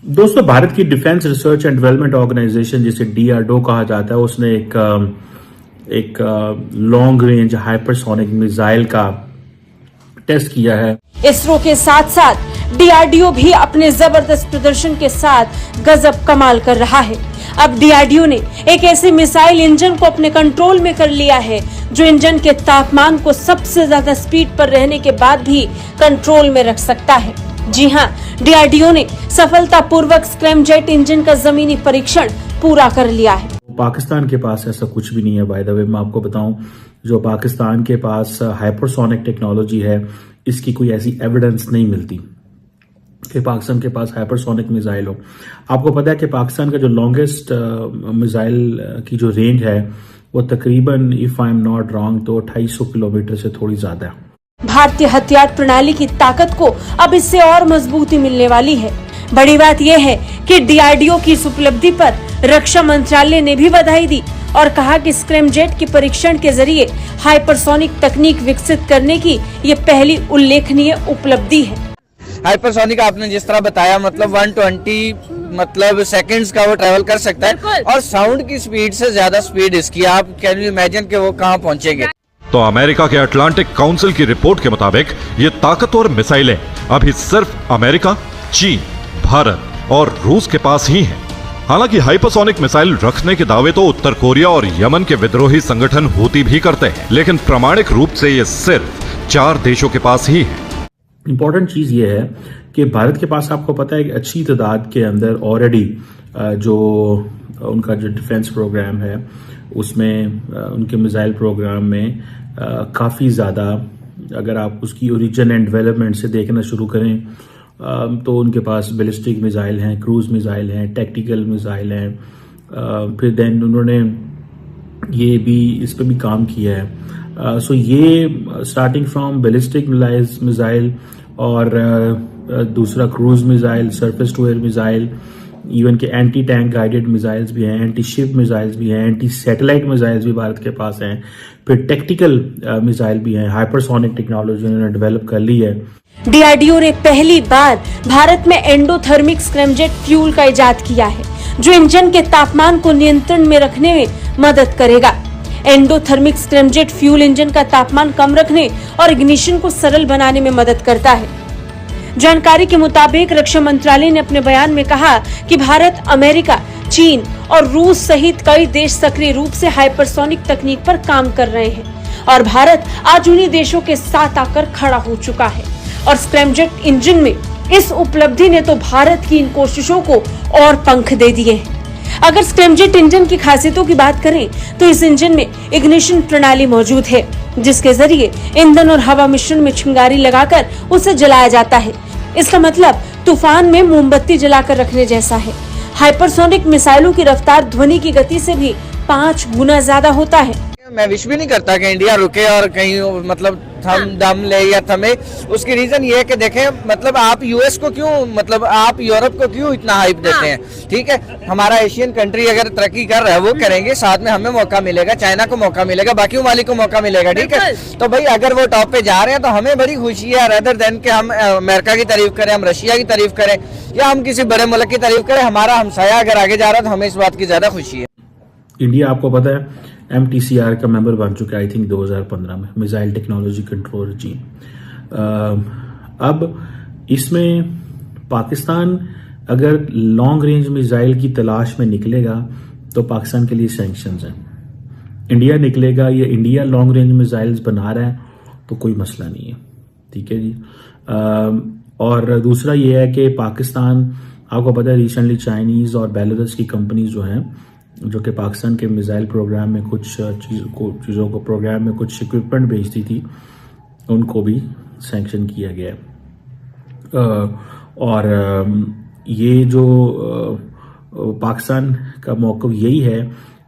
दोस्तों, भारत की defence research and development organisation, जिसे डीआरडीओ कहा जाता है, उसने एक लॉन्ग रेंज हाइपरसोनिक मिसाइल का टेस्ट किया है। इसरो के साथ साथ डीआरडीओ भी अपने जबरदस्त प्रदर्शन के साथ गजब कमाल कर रहा है। अब डीआरडीओ ने एक ऐसे मिसाइल इंजन को अपने कंट्रोल में कर लिया है जो इंजन के तापमान को सबसे ज्यादा स्पीड पर रहने के बाद भी कंट्रोल में रख सकता है। जी हां, डीआरडीओ ने सफलतापूर्वक स्क्रैमजेट इंजन का जमीनी परीक्षण पूरा कर लिया है। पाकिस्तान के पास ऐसा कुछ भी नहीं है। बाय द वे, मैं आपको बताऊं, जो पाकिस्तान के पास हाइपरसोनिक टेक्नोलॉजी है, इसकी कोई ऐसी एविडेंस नहीं मिलती कि पाकिस्तान के पास हाइपरसोनिक मिसाइल हो। आपको पता है कि पाकिस्तान का जो लॉन्गेस्ट मिसाइल की जो रेंज है वो तकरीबन, if I am not wrong, तो 250 किलोमीटर से थोड़ी ज्यादा है। भारतीय हथियार प्रणाली की ताकत को अब इससे और मजबूती मिलने वाली है। बड़ी बात यह है कि डीआरडीओ की इस उपलब्धि पर रक्षा मंत्रालय ने भी बधाई दी और कहा कि स्क्रैमजेट के परीक्षण के जरिए हाइपरसोनिक तकनीक विकसित करने की ये पहली उल्लेखनीय उपलब्धि है। हाइपरसोनिक आपने जिस तरह बताया, मतलब 120 सेकंड्स का वो ट्रेवल कर सकता है और साउंड की स्पीड से ज्यादा स्पीड इसकी। आप कैन यू इमेजिन कि वो कहाँ पहुंचेंगे। तो अमेरिका के अटलांटिक काउंसिल की रिपोर्ट के मुताबिक ये ताकतवर मिसाइलें अभी सिर्फ अमेरिका, चीन, भारत और रूस के पास ही हैं। हालांकि हाइपरसोनिक मिसाइल रखने के दावे तो उत्तर कोरिया और यमन के विद्रोही संगठन हूती भी करते हैं, लेकिन प्रामाणिक रूप से ये सिर्फ 4 देशों के पास ही है। इंपॉर्टेंट चीज ये है कि भारत के पास, आपको पता है, कि अच्छी तादाद के अंदर ऑलरेडी जो उनका जो डिफेंस प्रोग्राम है उसमें उनके मिसाइल प्रोग्राम में काफ़ी ज़्यादा, अगर आप उसकी ओरिजिन एंड डेवलपमेंट से देखना शुरू करें तो उनके पास बैलिस्टिक मिसाइल हैं, क्रूज मिसाइल हैं, टैक्टिकल मिसाइल हैं। फिर देन उन्होंने ये भी इस पर भी काम किया है। सो ये स्टार्टिंग फ्रॉम बैलिस्टिक मिसाइल और दूसरा cruise missile, surface to air missile, even के एंटी टैंक गाइडेड मिसाइल्स भी हैं, एंटी शिप मिसाइल्स भी हैं, एंटी सैटेलाइट मिसाइल्स भी भारत के पास हैं, फिर टेक्टिकल मिसाइल भी हैं। हाइपरसोनिक टेक्नोलॉजी उन्होंने डेवलप कर ली है। डीआरडीओ ने पहली बार भारत में एंडोथर्मिक स्क्रैमजेट फ्यूल का इजाद किया है जो इंजन के तापमान को नियंत्रण में रखने में मदद करेगा। एंडोथर्मिक स्क्रैमजेट फ्यूल इंजन का तापमान कम रखने और इग्निशन को सरल बनाने में मदद करता है। जानकारी के मुताबिक रक्षा मंत्रालय ने अपने बयान में कहा कि भारत, अमेरिका, चीन और रूस सहित कई देश सक्रिय रूप से हाइपरसोनिक तकनीक पर काम कर रहे हैं और भारत आज उन्हीं देशों के साथ आकर खड़ा हो चुका है। और स्क्रैमजेट इंजन में इस उपलब्धि ने तो भारत की इन कोशिशों को और पंख दे दिए हैं। अगर स्क्रैमजेट इंजन की खासियतों की बात करें तो इस इंजन में इग्निशन प्रणाली मौजूद है जिसके जरिए ईंधन और हवा मिश्रण में चिंगारी लगाकर उसे जलाया जाता है। इसका मतलब तूफान में मोमबत्ती जलाकर रखने जैसा है। हाइपरसोनिक मिसाइलों की रफ्तार ध्वनि की गति से भी 5 गुना ज्यादा होता है। मैं विश भी नहीं करता कि इंडिया रुके और कहीं मतलब दम ले या थमे। उसकी रीजन ये है कि देखें, मतलब आप यूएस को क्यों, मतलब आप यूरोप को क्यों इतना हाइप देते हैं। ठीक है, हमारा एशियन कंट्री अगर तरक्की कर रहा है वो करेंगे, साथ में हमें मौका मिलेगा, चाइना को मौका मिलेगा, बाकी ममालिक को मौका मिलेगा। ठीक है, तो भाई अगर वो टॉप पे जा रहे हैं तो हमें बड़ी खुशी है, रेदर देन के हम अमेरिका की तारीफ करें, हम रशिया की तारीफ करें या हम किसी बड़े मुल्क की तारीफ करें। हमारा हमसाया अगर आगे जा रहा है तो हमें इस बात की ज्यादा खुशी है। इंडिया, आपको पता है, MTCR का मेंबर बन चुका है, आई थिंक 2015 में, मिसाइल टेक्नोलॉजी कंट्रोल रेजिम। अब इसमें पाकिस्तान अगर लॉन्ग रेंज मिसाइल की तलाश में निकलेगा तो पाकिस्तान के लिए सैंक्शंस हैं। इंडिया निकलेगा, ये इंडिया लॉन्ग रेंज मिसाइल्स बना रहा है तो कोई मसला नहीं है। ठीक है जी। और दूसरा ये है कि पाकिस्तान, आपको पता है, रिसेंटली चाइनीज और बेलारूस की कंपनीज जो हैं, जो कि पाकिस्तान के मिसाइल प्रोग्राम में कुछ चीज़ों को प्रोग्राम में कुछ इक्विपमेंट भेजती थी, उनको भी सैंक्शन किया गया है। और ये जो पाकिस्तान का मौक़िफ़ यही है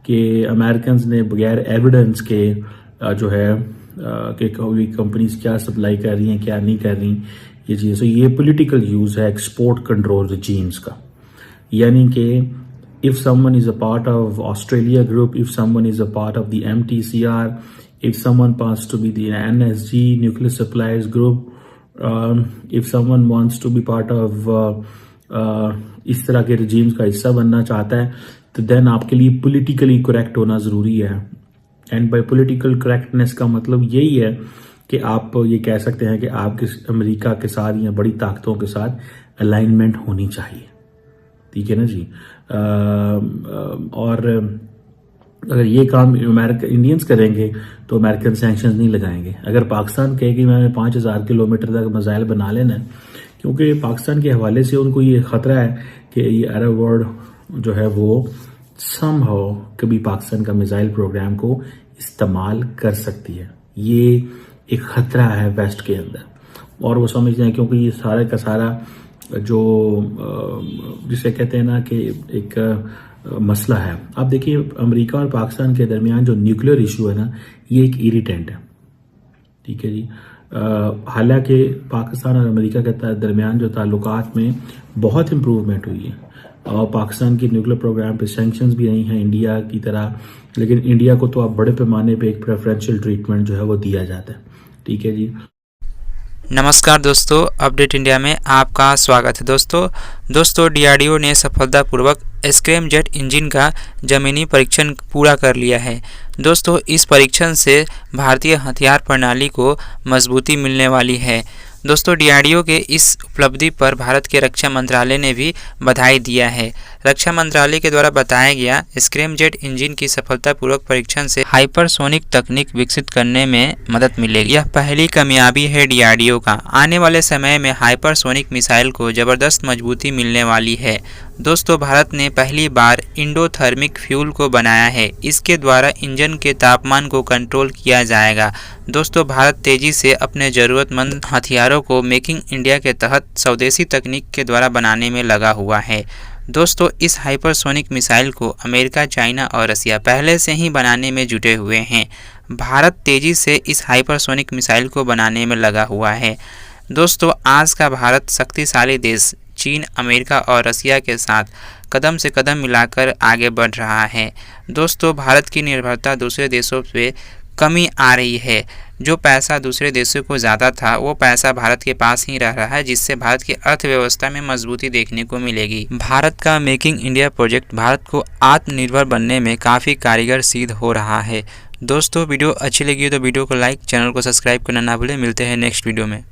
कि अमेरिकन ने बगैर एविडेंस के जो है कि कंपनीज क्या सप्लाई कर रही हैं, क्या नहीं कर रही, ये चीज़, तो ये पॉलिटिकल यूज़ है एक्सपोर्ट कंट्रोल रेजिम्स का। यानी कि if someone is a part of Australia group, if someone is a part of the MTCR, if someone wants to be the NSG nuclear suppliers group, if someone wants to be part of इस तरह के regimes का हिस्सा बनना चाहता है, तो then आपके लिए पॉलिटिकली करेक्ट होना ज़रूरी है। एंड बाय पॉलिटिकल करेक्टनेस का मतलब यही है कि आप ये कह सकते हैं कि आपके अमेरिका के साथ या बड़ी ताकतों के साथ अलाइनमेंट होनी चाहिए, ठीक है ना जी। और अगर ये काम इंडियंस करेंगे तो अमेरिकन सैंक्शंस नहीं लगाएंगे। अगर पाकिस्तान कहे कि मैंने 5000 किलोमीटर तक मिसाइल बना लेना है, क्योंकि पाकिस्तान के हवाले से उनको ये खतरा है कि ये अरब वर्ल्ड जो है वो समहाउ कभी पाकिस्तान का मिसाइल प्रोग्राम को इस्तेमाल कर सकती है। ये एक खतरा है वेस्ट के अंदर, और वो समझते हैं क्योंकि ये सारा का सारा जो जिसे कहते हैं ना कि एक मसला है। आप देखिए अमेरिका और पाकिस्तान के दरमियान जो न्यूक्लियर इशू है ना, ये एक इरिटेंट है, ठीक है जी। हालांकि पाकिस्तान और अमेरिका के दरमियान जो ताल्लुकात में बहुत इम्प्रूवमेंट हुई है, और पाकिस्तान की न्यूक्लियर प्रोग्राम पे सैंक्शंस भी नहीं हैं इंडिया की तरह, लेकिन इंडिया को तो अब बड़े पैमाने पे एक प्रेफरेंशियल ट्रीटमेंट जो है वो दिया जाता है, ठीक है जी। नमस्कार दोस्तों, अपडेट इंडिया में आपका स्वागत है। दोस्तों डीआरडीओ ने सफलतापूर्वक स्क्रैमजेट इंजन का जमीनी परीक्षण पूरा कर लिया है। दोस्तों इस परीक्षण से भारतीय हथियार प्रणाली को मजबूती मिलने वाली है। दोस्तों डीआरडीओ के इस उपलब्धि पर भारत के रक्षा मंत्रालय ने भी बधाई दिया है। रक्षा मंत्रालय के द्वारा बताया गया स्क्रैमजेट इंजन की सफलतापूर्वक परीक्षण से हाइपरसोनिक तकनीक विकसित करने में मदद मिलेगी। यह पहली कामयाबी है डीआरडीओ का। आने वाले समय में हाइपरसोनिक मिसाइल को जबरदस्त मजबूती मिलने वाली है। दोस्तों भारत ने पहली बार इंडोथर्मिक फ्यूल को बनाया है। इसके द्वारा इंजन के तापमान को कंट्रोल किया जाएगा। दोस्तों भारत तेजी से अपने ज़रूरतमंद हथियारों को मेकिंग इंडिया के तहत स्वदेशी तकनीक के द्वारा बनाने में लगा हुआ है। दोस्तों इस हाइपरसोनिक मिसाइल को अमेरिका, चाइना और रसिया पहले से ही बनाने में जुटे हुए हैं। भारत तेजी से इस हाइपरसोनिक मिसाइल को बनाने में लगा हुआ है। दोस्तों आज का भारत शक्तिशाली देश चीन, अमेरिका और रसिया के साथ कदम से कदम मिलाकर आगे बढ़ रहा है। दोस्तों भारत की निर्भरता दूसरे देशों पे कमी आ रही है। जो पैसा दूसरे देशों को ज़्यादा था वो पैसा भारत के पास ही रह रहा है, जिससे भारत की अर्थव्यवस्था में मजबूती देखने को मिलेगी। भारत का मेकिंग इंडिया प्रोजेक्ट भारत को आत्मनिर्भर बनने में काफ़ी कारगर सिद्ध हो रहा है। दोस्तों वीडियो अच्छी लगी हो तो वीडियो को लाइक, चैनल को सब्सक्राइब करना ना भूलें। मिलते हैं नेक्स्ट वीडियो में।